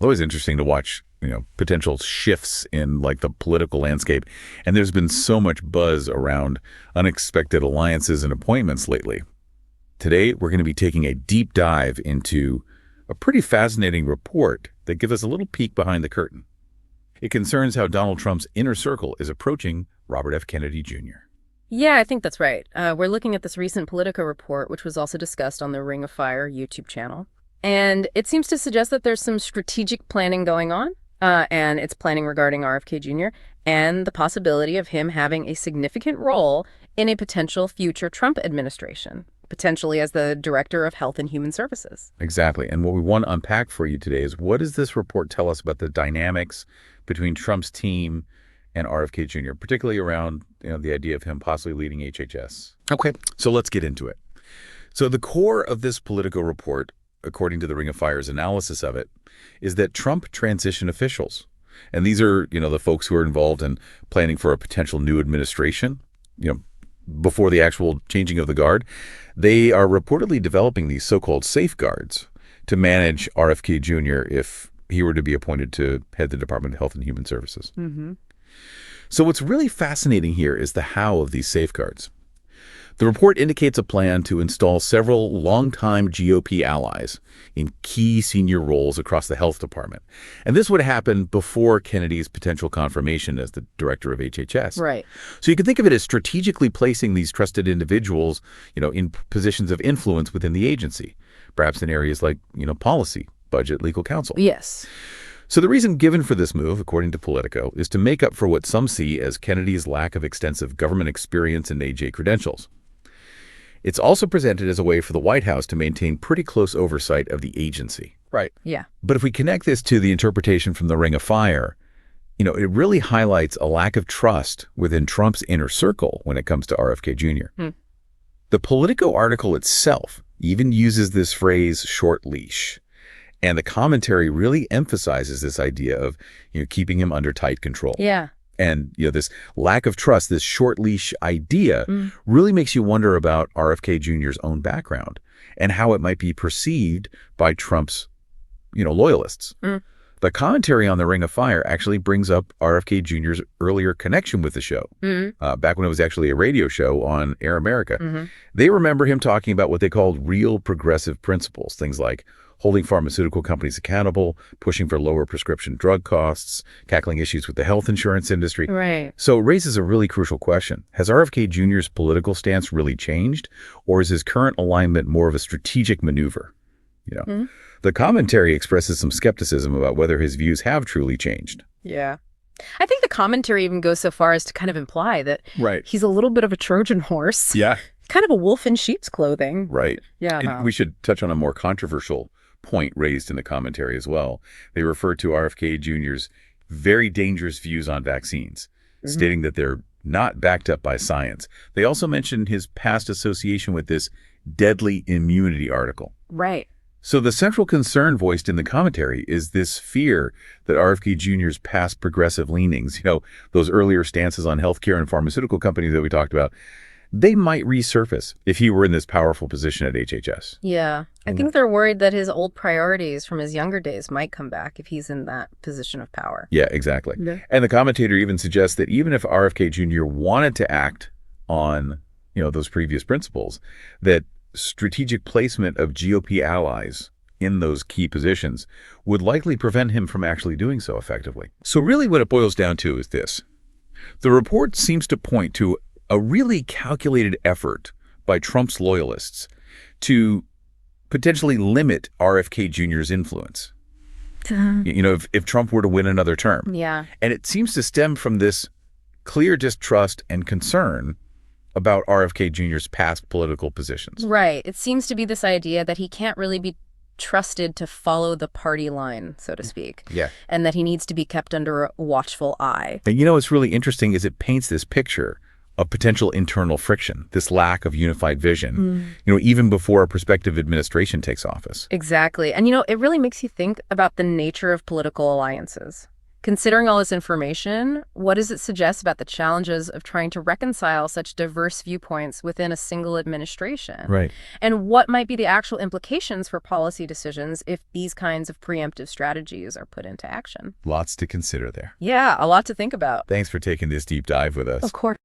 Always interesting to watch, potential shifts in like the political landscape. And there's been so much buzz around unexpected alliances and appointments lately. Today, we're going to be taking a deep dive into a pretty fascinating report that gives us a little peek behind the curtain. It concerns how Donald Trump's inner circle is approaching Robert F. Kennedy Jr. Yeah, I think that's right. We're looking at this recent Politico report, which was also discussed on the Ring of Fire YouTube channel. And it seems to suggest that there's some strategic planning going on, and it's planning regarding RFK Jr. and the possibility of him having a significant role in a potential future Trump administration, potentially as the Director of Health and Human Services. Exactly. And what we want to unpack for you today is, what does this report tell us about the dynamics between Trump's team and RFK Jr., particularly around the idea of him possibly leading HHS? Okay, so let's get into it. So the core of this Politico report, according to the Ring of Fire's analysis of it, is that Trump transition officials, and these are, the folks who are involved in planning for a potential new administration, before the actual changing of the guard, they are reportedly developing these so-called safeguards to manage RFK Jr. if he were to be appointed to head the Department of Health and Human Services. Mm-hmm. So what's really fascinating here is the how of these safeguards. The report indicates a plan to install several longtime GOP allies in key senior roles across the health department. And this would happen before Kennedy's potential confirmation as the director of HHS. Right. So you can think of it as strategically placing these trusted individuals, in positions of influence within the agency, perhaps in areas like, policy, budget, legal counsel. Yes. So the reason given for this move, according to Politico, is to make up for what some see as Kennedy's lack of extensive government experience and AJ credentials. It's also presented as a way for the White House to maintain pretty close oversight of the agency. Right. Yeah. But if we connect this to the interpretation from the Ring of Fire, it really highlights a lack of trust within Trump's inner circle when it comes to RFK Jr. The Politico article itself even uses this phrase, short leash. And the commentary really emphasizes this idea of, keeping him under tight control. Yeah. And, this lack of trust, this short leash idea really makes you wonder about RFK Jr.'s own background and how it might be perceived by Trump's, loyalists. The commentary on the Ring of Fire actually brings up RFK Jr.'s earlier connection with the show, back when it was actually a radio show on Air America. They remember him talking about what they called real progressive principles, things like holding pharmaceutical companies accountable, pushing for lower prescription drug costs, tackling issues with the health insurance industry. Right. So it raises a really crucial question. Has RFK Jr.'s political stance really changed, or is his current alignment more of a strategic maneuver? The commentary expresses some skepticism about whether his views have truly changed. Yeah. I think the commentary even goes so far as to kind of imply that he's a little bit of a Trojan horse. Yeah. Kind of a wolf in sheep's clothing. Right. Yeah. And we should touch on a more controversial point raised in the commentary as well. They refer to RFK Jr.'s very dangerous views on vaccines, stating that they're not backed up by science. They also mentioned his past association with this deadly immunity article. Right. So the central concern voiced in the commentary is this fear that RFK Jr.'s past progressive leanings, those earlier stances on healthcare and pharmaceutical companies that we talked about, they might resurface if he were in this powerful position at HHS. Yeah. I think they're worried that his old priorities from his younger days might come back if he's in that position of power. Yeah, exactly. Yeah. And the commentator even suggests that even if RFK Jr. wanted to act on, those previous principles, that strategic placement of GOP allies in those key positions would likely prevent him from actually doing so effectively. So really what it boils down to is this. The report seems to point to a really calculated effort by Trump's loyalists to potentially limit RFK Jr.'s influence. If Trump were to win another term. Yeah. And it seems to stem from this clear distrust and concern about RFK Jr.'s past political positions. Right. It seems to be this idea that he can't really be trusted to follow the party line, so to speak. Yeah. And that he needs to be kept under a watchful eye. And what's really interesting is it paints this picture of potential internal friction, this lack of unified vision, even before a prospective administration takes office. Exactly. And, it really makes you think about the nature of political alliances. Considering all this information, what does it suggest about the challenges of trying to reconcile such diverse viewpoints within a single administration? Right. And what might be the actual implications for policy decisions if these kinds of preemptive strategies are put into action? Lots to consider there. Yeah, a lot to think about. Thanks for taking this deep dive with us. Of course.